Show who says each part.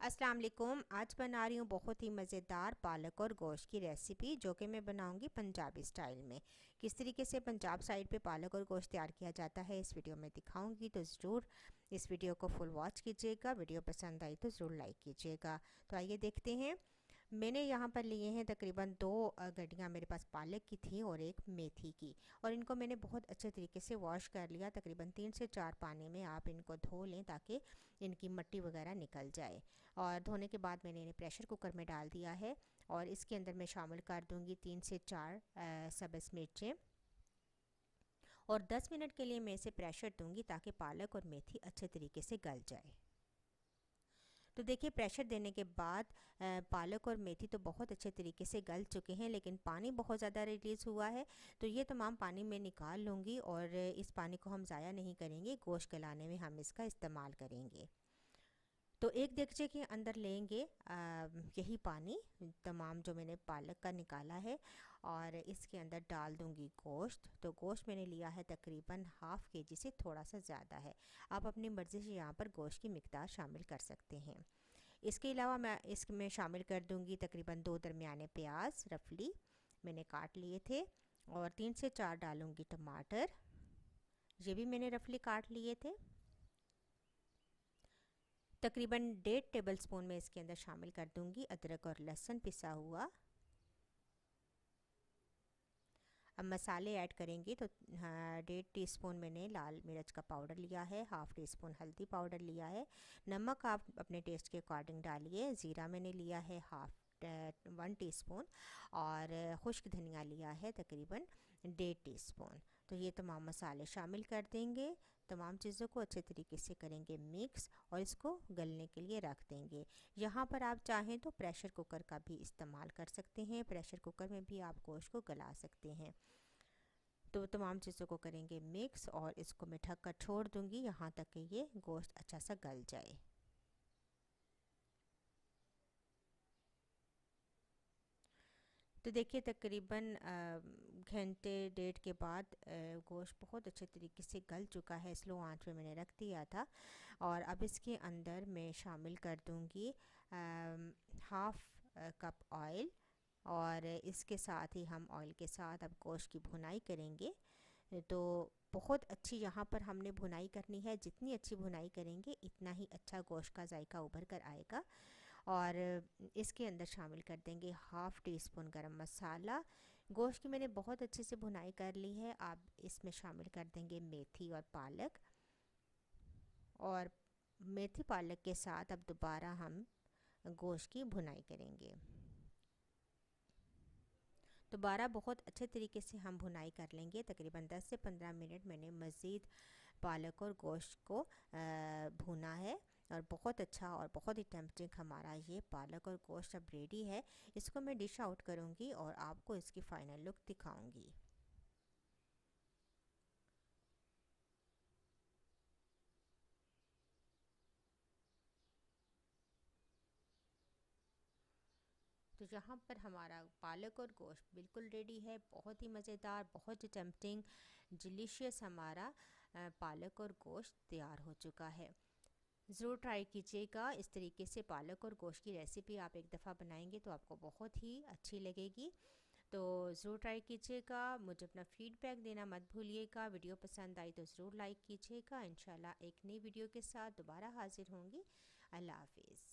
Speaker 1: अस्सलाम वालेकुम। आज बना रही हूँ बहुत ही मज़ेदार पालक और गोश्त की रेसिपी, जो कि मैं बनाऊँगी पंजाबी स्टाइल में। किस तरीके से पंजाब साइड पे पालक और गोश्त तैयार किया जाता है इस वीडियो में दिखाऊंगी, तो ज़रूर इस वीडियो को फुल वॉच कीजिएगा। वीडियो पसंद आई तो ज़रूर लाइक कीजिएगा। तो आइए देखते हैं। मैंने यहाँ पर लिए हैं तकरीबन 2 गड्डियाँ मेरे पास पालक की थी और एक मेथी की, और इनको मैंने बहुत अच्छे तरीके से वॉश कर लिया। तकरीबन 3 से 4 पानी में आप इनको धो लें ताकि इनकी मिट्टी वगैरह निकल जाए। और धोने के बाद मैंने इन्हें प्रेशर कुकर में डाल दिया है और इसके अंदर मैं शामिल कर दूँगी 3 से 4 सब्ज़ मिर्चें, और 10 मिनट के लिए मैं इसे प्रेशर दूँगी ताकि पालक और मेथी अच्छे तरीके से गल जाए। तो देखिए, प्रेशर देने के बाद पालक और मेथी तो बहुत अच्छे तरीके से गल चुके हैं, लेकिन पानी बहुत ज़्यादा रिलीज़ हुआ है। तो ये तमाम पानी मैं निकाल लूँगी और इस पानी को हम ज़ाया नहीं करेंगे, गोश्त गलाने में हम इसका इस्तेमाल करेंगे। तो एक देगचे के अंदर लेंगे यही पानी तमाम जो मैंने पालक का निकाला है, और इसके अंदर डाल दूंगी गोश्त। तो गोश्त मैंने लिया है तकरीबन हाफ़ केजी से थोड़ा सा ज़्यादा है। आप अपनी मर्ज़ी से यहाँ पर गोश्त की मिक़दार शामिल कर सकते हैं। इसके अलावा मैं इसमें शामिल कर दूंगी तकरीबन 2 दरमियाने प्याज रफली मैंने काट लिए थे, और 3 से 4 डालूंगी टमाटर, ये भी मैंने रफली काट लिए थे। तकरीबन 1.5 टेबलस्पून में इसके अंदर शामिल कर दूंगी अदरक और लहसुन पिसा हुआ। अब मसाले ऐड करेंगे तो 1.5 टीस्पून मैंने लाल मिर्च का पाउडर लिया है, हाफ़ टी स्पून हल्दी पाउडर लिया है, नमक आप अपने टेस्ट के अकॉर्डिंग डालिए, ज़ीरा मैंने लिया है 1 टीस्पून, और खुश्क धनिया लिया है तकरीबन 1.5 टीस्पून। तो ये तमाम मसाले शामिल कर देंगे। तमाम चीज़ों को अच्छे तरीके से करेंगे मिक्स और इसको गलने के लिए रख देंगे। यहाँ पर आप चाहें तो प्रेशर कुकर का भी इस्तेमाल कर सकते हैं, प्रेशर कुकर में भी आप गोश्त को गला सकते हैं। तो तमाम चीज़ों को करेंगे मिक्स और इसको मैं ढक कर छोड़ दूँगी यहाँ तक कि ये गोश्त अच्छा सा गल जाए। तो देखिए, तकरीबन घंटे 1.5 के बाद गोश्त बहुत अच्छे तरीके से गल चुका है। स्लो आंच पे मैंने रख दिया था, और अब इसके अंदर मैं शामिल कर दूंगी हाफ़ कप ऑयल, और इसके साथ ही हम ऑयल के साथ अब गोश्त की भुनाई करेंगे। तो बहुत अच्छी यहाँ पर हमने भुनाई करनी है, जितनी अच्छी भुनाई करेंगे इतना ही अच्छा गोश्त का जायका उभर कर आएगा। और इसके अंदर शामिल कर देंगे हाफ़ टी स्पून गरम मसाला। गोश्त की मैंने बहुत अच्छे से भुनाई कर ली है। आप इसमें शामिल कर देंगे मेथी और पालक, और मेथी पालक के साथ अब दोबारा हम गोश्त की भुनाई करेंगे। दोबारा बहुत अच्छे तरीके से हम भुनाई कर लेंगे। तकरीबन 10 से 15 मिनट मैंने मज़ीद पालक और गोश्त को भुना है, और बहुत अच्छा और बहुत ही टेम्पटिंग हमारा ये पालक और गोश्त अब रेडी है। इसको मैं डिश आउट करूँगी और आपको इसकी फ़ाइनल लुक दिखाऊँगी। तो यहाँ पर हमारा पालक और गोश्त बिल्कुल रेडी है। बहुत ही मज़ेदार, बहुत ही टेम्पटिंग, डिलीशियस हमारा पालक और गोश्त तैयार हो चुका है। ज़रूर ट्राई कीजिएगा। इस तरीके से पालक और गोश्त की रेसिपी आप एक दफ़ा बनाएंगे तो आपको बहुत ही अच्छी लगेगी। तो ज़रूर ट्राई कीजिएगा। मुझे अपना फ़ीडबैक देना मत भूलिएगा। वीडियो पसंद आई तो ज़रूर लाइक कीजिएगा। इंशाल्लाह एक नई वीडियो के साथ दोबारा हाज़िर होंगी। अल्लाह हाफ़िज़।